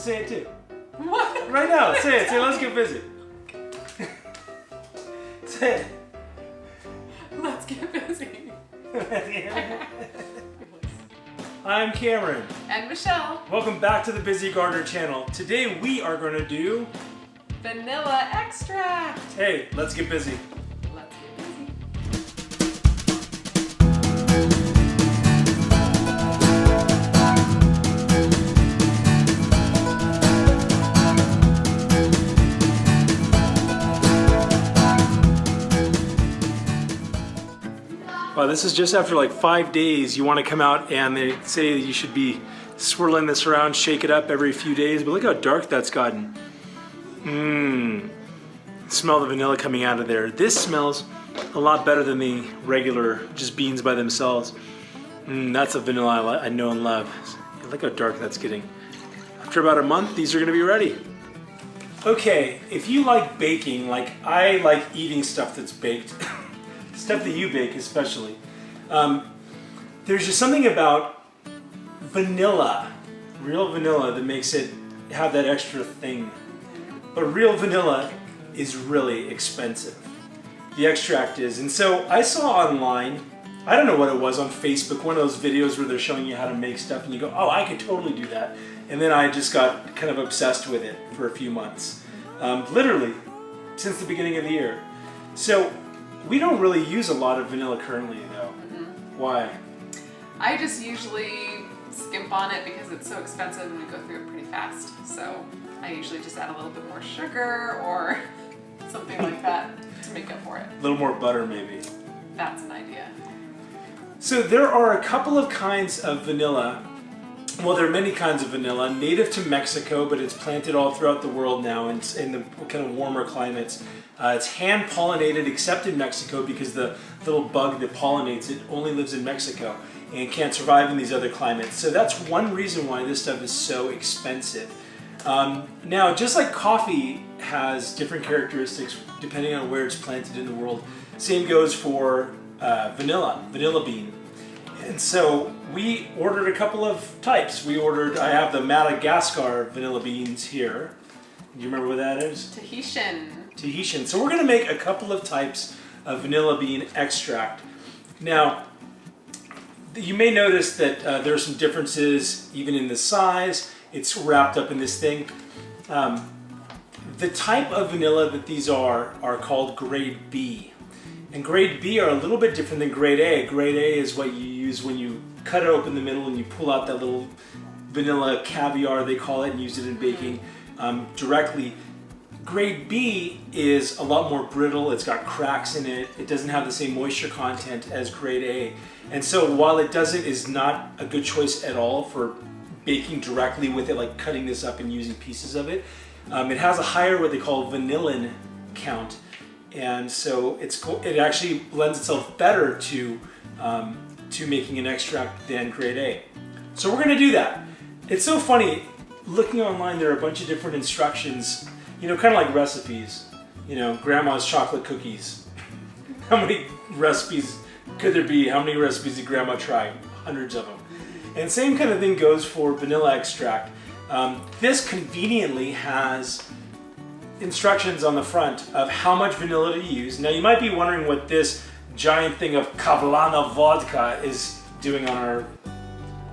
say it too. What? Right now, say it. Say, let's get busy. Say it. Let's get busy. I'm Cameron. And Michelle. Welcome back to the Busy Gardener channel. Today we are going to do vanilla extract. Hey, let's get busy. Let's get busy. Wow, this is just after like 5 days. You want to come out and they say you should be swirling this around, shake it up every few days, but look how dark that's gotten. Smell the vanilla coming out of there. This smells a lot better than the regular just beans by themselves. That's a vanilla I know and love. Look how dark that's getting. After about a month, these are gonna be ready. Okay, if you like baking, like I like eating stuff that's baked, stuff that you bake especially, there's just something about vanilla, real vanilla, that makes it have that extra thing. But real vanilla is really expensive. The extract is. And so I saw online, I don't know what it was, on Facebook, one of those videos where they're showing you how to make stuff and you go, oh, I could totally do that. And then I just got kind of obsessed with it for a few months. Literally, since the beginning of the year. So we don't really use a lot of vanilla currently though. Why? I just usually skimp on it because it's so expensive and we go through it pretty fast. So I usually just add a little bit more sugar or something like that to make up for it. A little more butter maybe. That's an idea. So there are a couple of kinds of vanilla. Well, there are many kinds of vanilla, native to Mexico, but it's planted all throughout the world now in the kind of warmer climates. It's hand pollinated except in Mexico because the little bug that pollinates it only lives in Mexico and can't survive in these other climates. So that's one reason why this stuff is so expensive. Now, just like coffee has different characteristics depending on where it's planted in the world, same goes for vanilla bean. And so we ordered a couple of types. I have the Madagascar Vanilla Beans here. Do you remember what that is? Tahitian. So we're going to make a couple of types of vanilla bean extract. Now, you may notice that there are some differences even in the size. It's wrapped up in this thing. The type of vanilla that these are called grade B. And grade B are a little bit different than grade A. Grade A is what you use when you cut it open the middle and you pull out that little vanilla caviar, they call it, and use it in baking directly. Grade B is a lot more brittle, it's got cracks in it, it doesn't have the same moisture content as grade A. And so while it is not a good choice at all for baking directly with it, like cutting this up and using pieces of it, it has a higher what they call vanillin count. And so it actually lends itself better to making an extract than grade A. So we're gonna do that. It's so funny, looking online there are a bunch of different instructions, you know, kind of like recipes, you know, grandma's chocolate cookies. How many recipes could there be? How many recipes did grandma try? Hundreds of them. And same kind of thing goes for vanilla extract. This conveniently has instructions on the front of how much vanilla to use. Now you might be wondering what this giant thing of Kavlana vodka is doing on our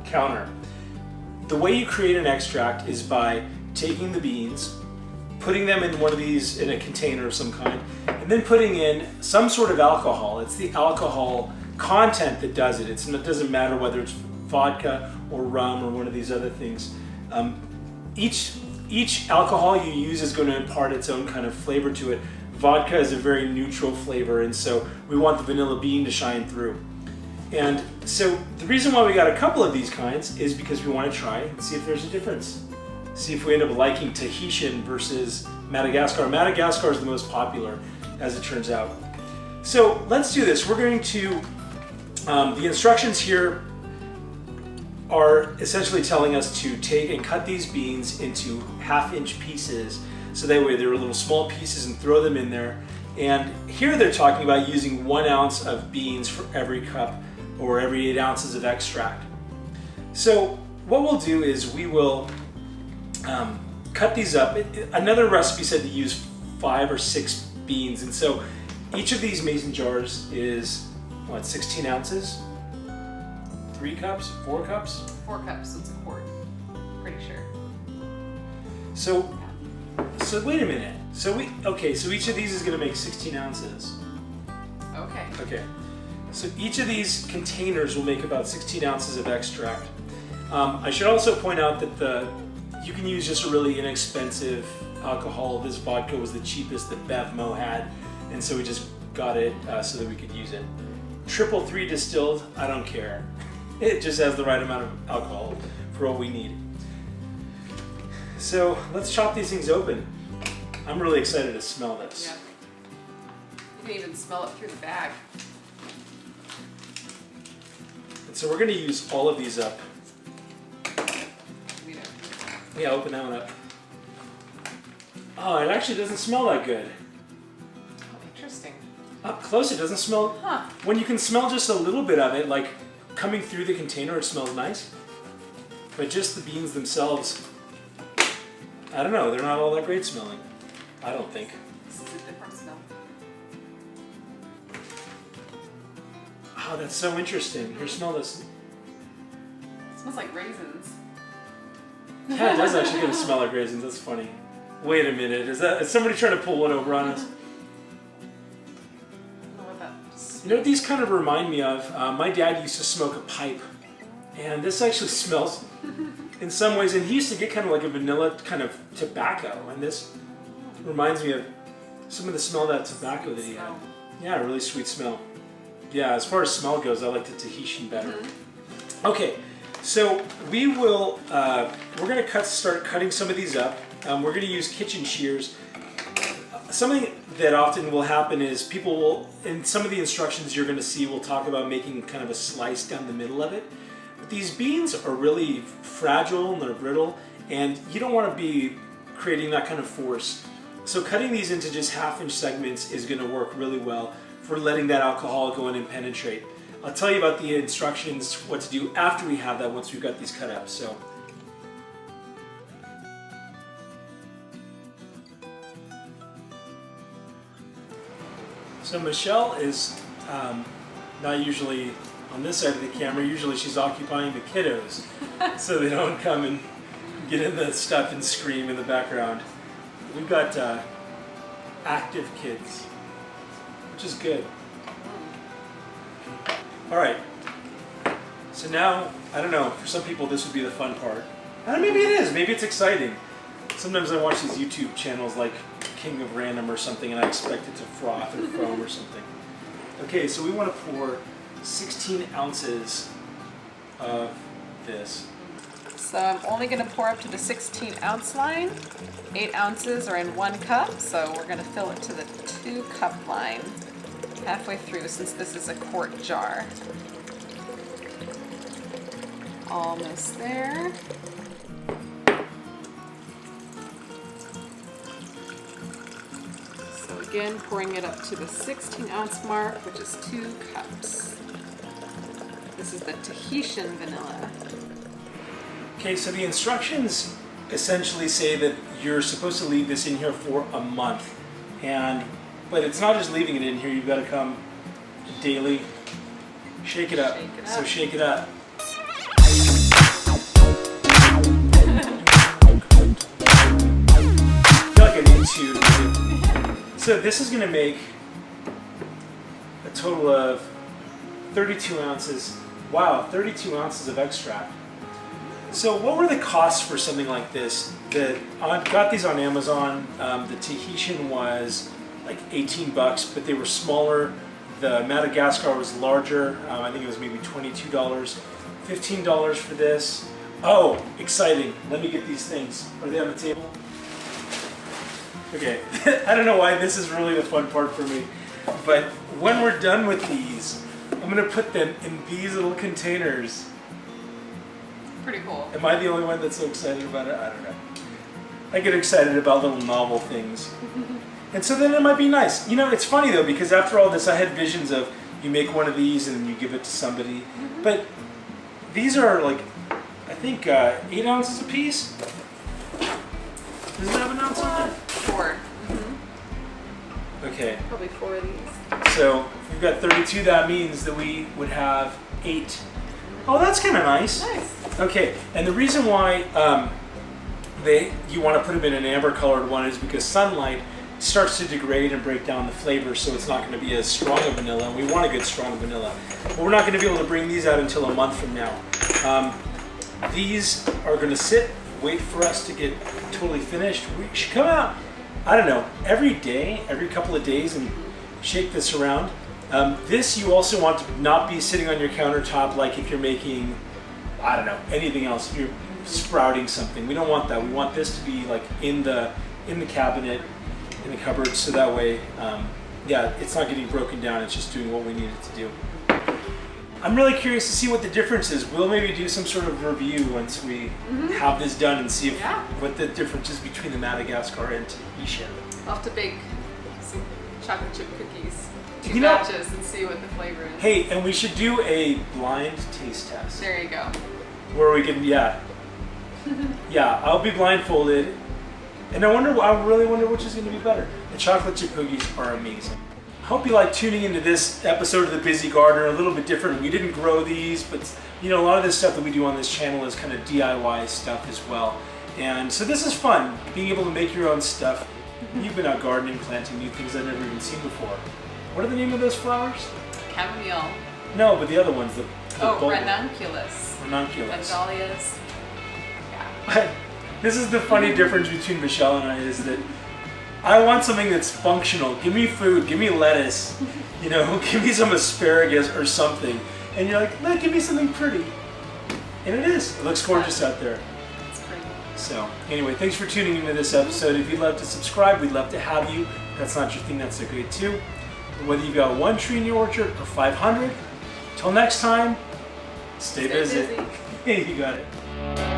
counter. The way you create an extract is by taking the beans, putting them in one of these, in a container of some kind, and then putting in some sort of alcohol. It's the alcohol content that does it. It doesn't matter whether it's vodka or rum or one of these other things. Each alcohol you use is going to impart its own kind of flavor to it. Vodka is a very neutral flavor, and so we want the vanilla bean to shine through. And so the reason why we got a couple of these kinds is because we want to try and see if there's a difference. See if we end up liking Tahitian versus Madagascar. Madagascar is the most popular, as it turns out. So let's do this. We're going to, the instructions here are essentially telling us to take and cut these beans into 1/2-inch pieces, so that way they're little small pieces, and throw them in there. And here they're talking about using 1 ounce of beans for every cup or every 8 ounces of extract. So what we'll do is we will cut these up. Another recipe said to use 5 or 6 beans, and so each of these mason jars is, what, 16 ounces? 3 cups? 4 cups? 4 cups, so it's a quart. Pretty sure. So wait a minute. So each of these is going to make 16 ounces. Okay. Okay. So each of these containers will make about 16 ounces of extract. I should also point out that you can use just a really inexpensive alcohol. This vodka was the cheapest that BevMo had, and so we just got it so that we could use it. 333 distilled, I don't care. It just has the right amount of alcohol for what we need. So let's chop these things open. I'm really excited to smell this. Yeah. You can even smell it through the bag. And so we're going to use all of these up. You know. Yeah, open that one up. Oh, it actually doesn't smell that good. Oh, interesting. Up close, it doesn't smell. Huh. When you can smell just a little bit of it, like coming through the container, it smells nice. But just the beans themselves, I don't know, they're not all that great smelling. I don't think. This is a different smell. Oh, that's so interesting. Here, smell this. It smells like raisins. Yeah, it does actually get a smell like raisins. That's funny. Wait a minute. Is somebody trying to pull one over on us? I don't know what that You know what these kind of remind me of? My dad used to smoke a pipe, and this actually smells in some ways, and he used to get kind of like a vanilla kind of tobacco, and this reminds me of some of the smell of that tobacco that he had. Yeah, a really sweet smell. Yeah, as far as smell goes, I like the Tahitian better. Mm-hmm. Okay, so we're gonna start cutting some of these up. We're gonna use kitchen shears. Something that often will happen is people will, in some of the instructions you're gonna see, we'll talk about making kind of a slice down the middle of it. But these beans are really fragile and they're brittle, and you don't wanna be creating that kind of force. So cutting these into just 1/2-inch segments is gonna work really well for letting that alcohol go in and penetrate. I'll tell you about the instructions, what to do after we have that, once we've got these cut up. So Michelle is not usually on this side of the camera. Usually she's occupying the kiddos so they don't come and get in the stuff and scream in the background. We've got active kids, which is good. All right. So now, I don't know, for some people this would be the fun part. Maybe it is. Maybe it's exciting. Sometimes I watch these YouTube channels like King of Random or something, and I expect it to froth or foam or something. Okay, so we want to pour 16 ounces of this. So I'm only going to pour up to the 16-ounce line. 8 ounces are in 1 cup, so we're going to fill it to the 2-cup line halfway through, since this is a quart jar. Almost there. So again, pouring it up to the 16-ounce mark, which is 2 cups. This is the Tahitian Vanilla. Okay, so the instructions essentially say that you're supposed to leave this in here for a month, but it's not just leaving it in here. You've got to come daily, shake it up. So shake it up. I feel like I need to. So this is going to make a total of 32 ounces. Wow, 32 ounces of extract. So what were the costs for something like this? I got these on Amazon. The Tahitian was like 18 bucks, but they were smaller. The Madagascar was larger. I think it was maybe $22. $15 for this. Oh, exciting. Let me get these things. Are they on the table? Okay, I don't know why this is really the fun part for me, but when we're done with these, I'm gonna put them in these little containers. Pretty cool. Am I the only one that's so excited about it? I don't know. I get excited about little novel things. And so then it might be nice. You know, it's funny though, because after all this, I had visions of you make one of these and then you give it to somebody. But these are like, I think 8 ounces a piece. Does it have an ounce on there? 4. Okay. Probably 4 of these. So if we've got 32, that means that we would have 8. Oh, that's kind of nice. Nice. Okay, and the reason why you want to put them in an amber colored one is because sunlight starts to degrade and break down the flavor, so it's not going to be as strong a vanilla. We want a good strong vanilla. But we're not going to be able to bring these out until a month from now. These are going to sit, wait for us to get totally finished. We should come out, I don't know, every day, every couple of days, and shake this around. This you also want to not be sitting on your countertop like if you're making, I don't know, anything else. If you're sprouting something, we don't want that. We want this to be like in the cabinet, in the cupboard, so that way, yeah, it's not getting broken down. It's just doing what we need it to do. I'm really curious to see what the difference is. We'll maybe do some sort of review once we have this done and see what the difference is between the Madagascar and Tahitian. I'll have to bake some chocolate chip cookies, 2 You know- batches, and see what the flavor is. Hey, and we should do a blind taste test There you go. where we can, yeah, I'll be blindfolded, and I really wonder which is going to be better. The chocolate chip cookies are amazing. Hope you like tuning into this episode of The Busy Gardener. A little bit different. We didn't grow these, but you know, a lot of this stuff that we do on this channel is kind of DIY stuff as well. And so this is fun, being able to make your own stuff. You've been out gardening, planting new things I've never even seen before. What are the name of those flowers? Chamomile. No, but the other ones. The bulb- Ranunculus. Ranunculus. Dahlias. This is the funny difference between Michelle and I, is that I want something that's functional. Give me food, give me lettuce, you know, give me some asparagus or something. And you're like, look, give me something pretty. And it is. It looks gorgeous out there. It's pretty. So anyway, thanks for tuning into this episode. If you'd love to subscribe, we'd love to have you. If that's not your thing, that's okay too. But whether you've got 1 tree in your orchard or 500, till next time, stay busy. busy. You got it.